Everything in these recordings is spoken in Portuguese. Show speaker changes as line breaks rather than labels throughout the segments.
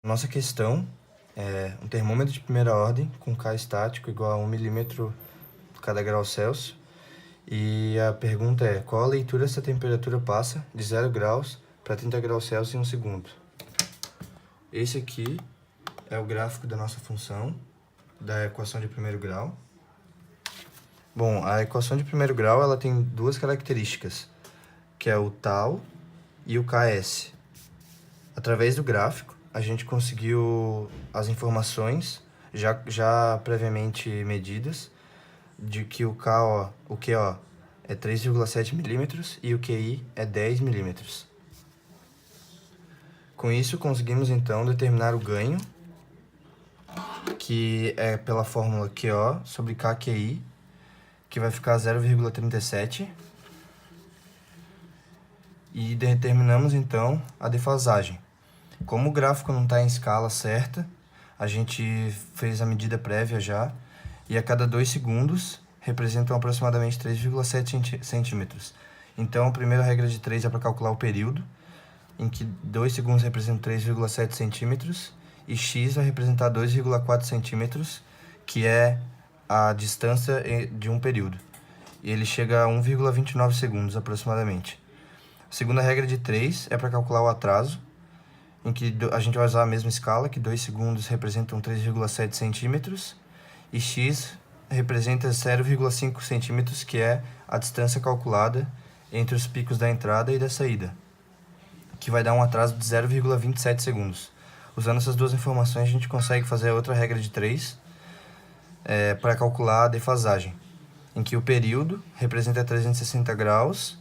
Nossa questão é um termômetro de primeira ordem com K estático igual a 1 milímetro cada grau Celsius. E a pergunta é, qual a leitura essa temperatura passa de 0 graus para 30 graus Celsius em 1 segundo? Esse aqui é o gráfico da nossa função, da equação de primeiro grau. Bom, a equação de primeiro grau ela tem duas características, que é o tal e o Ks. Através do gráfico, a gente conseguiu as informações já previamente medidas de que o QO é 3,7 milímetros e o QI é 10 milímetros. Com isso, conseguimos então determinar o ganho, que é pela fórmula QO sobre KQI, que vai ficar 0,37. E determinamos então a defasagem. Como o gráfico não está em escala certa, a gente fez a medida prévia já, e a cada 2 segundos representam aproximadamente 3,7 centímetros. Então, a primeira regra de 3 é para calcular o período, em que 2 segundos representam 3,7 centímetros, e x vai representar 2,4 centímetros, que é a distância de um período. E ele chega a 1,29 segundos aproximadamente. A segunda regra de 3 é para calcular o atraso, em que a gente vai usar a mesma escala, que 2 segundos representam 3,7 centímetros, e x representa 0,5 centímetros, que é a distância calculada entre os picos da entrada e da saída, que vai dar um atraso de 0,27 segundos. Usando essas duas informações, a gente consegue fazer a outra regra de 3 para calcular a defasagem, em que o período representa 360 graus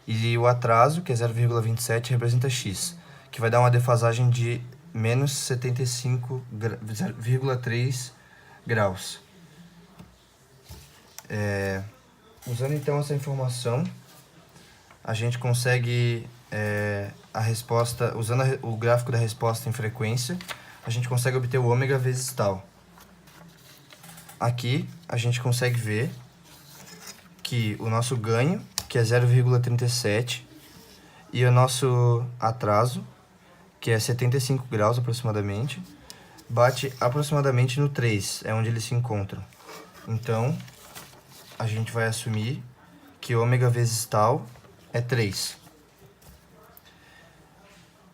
e o atraso, que é 0,27, representa x, que vai dar uma defasagem de menos 75,3 graus. Usando então essa informação, a gente consegue a resposta, usando o gráfico da resposta em frequência, a gente consegue obter o ômega vezes tal. Aqui a gente consegue ver que o nosso ganho, que é 0,37, e o nosso atraso, que é 75 graus aproximadamente, bate aproximadamente no 3, é onde eles se encontram. Então, a gente vai assumir que ômega vezes tal é 3.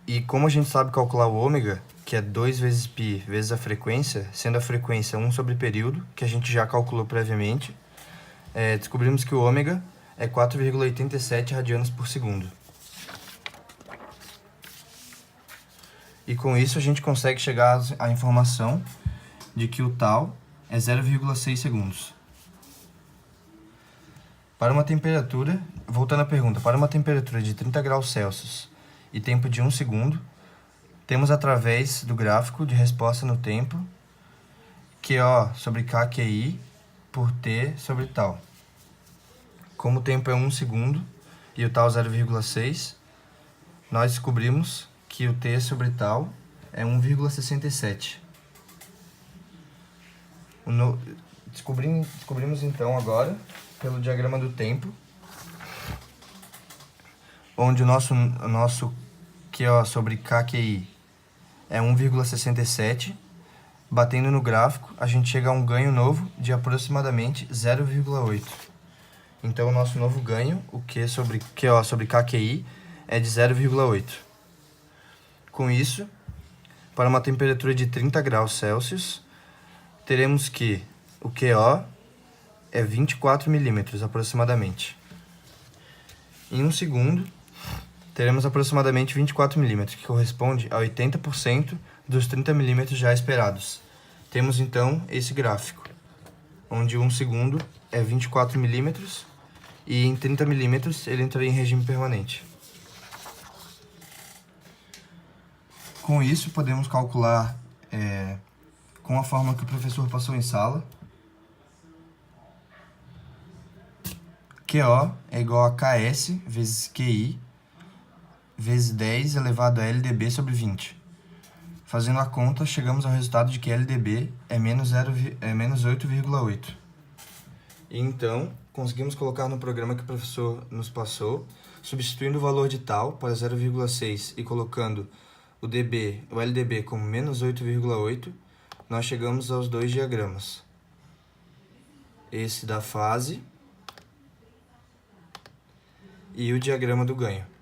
E como a gente sabe calcular o ômega, que é 2 vezes π vezes a frequência, sendo a frequência 1 sobre período, que a gente já calculou previamente, descobrimos que o ômega é 4,87 radianos por segundo. E com isso a gente consegue chegar à informação de que o tal é 0,6 segundos. Para uma temperatura, voltando à pergunta, para uma temperatura de 30 graus Celsius e tempo de 1 segundo, temos através do gráfico de resposta no tempo QO sobre KQI por T sobre tal. Como o tempo é 1 segundo e o tal 0,6, nós descobrimos que o T sobre tal é 1,67. Descobrimos então agora, pelo diagrama do tempo, onde o nosso QO sobre KQI é 1,67, batendo no gráfico, a gente chega a um ganho novo de aproximadamente 0,8. Então, o nosso novo ganho, o QO sobre KQI, é de 0,8. Com isso, para uma temperatura de 30 graus Celsius, teremos que o QO é 24 milímetros aproximadamente. Em 1 segundo, teremos aproximadamente 24 milímetros, que corresponde a 80% dos 30 milímetros já esperados. Temos então esse gráfico, onde 1 segundo é 24 milímetros e em 30 milímetros ele entraria em regime permanente. Com isso, podemos calcular com a fórmula que o professor passou em sala. QO é igual a Ks vezes QI vezes 10 elevado a LDB sobre 20. Fazendo a conta, chegamos ao resultado de que LDB é menos 8,8. E então, conseguimos colocar no programa que o professor nos passou, substituindo o valor de tal para 0,6 e colocando o LDB como menos 8,8, nós chegamos aos dois diagramas. Esse da fase e o diagrama do ganho.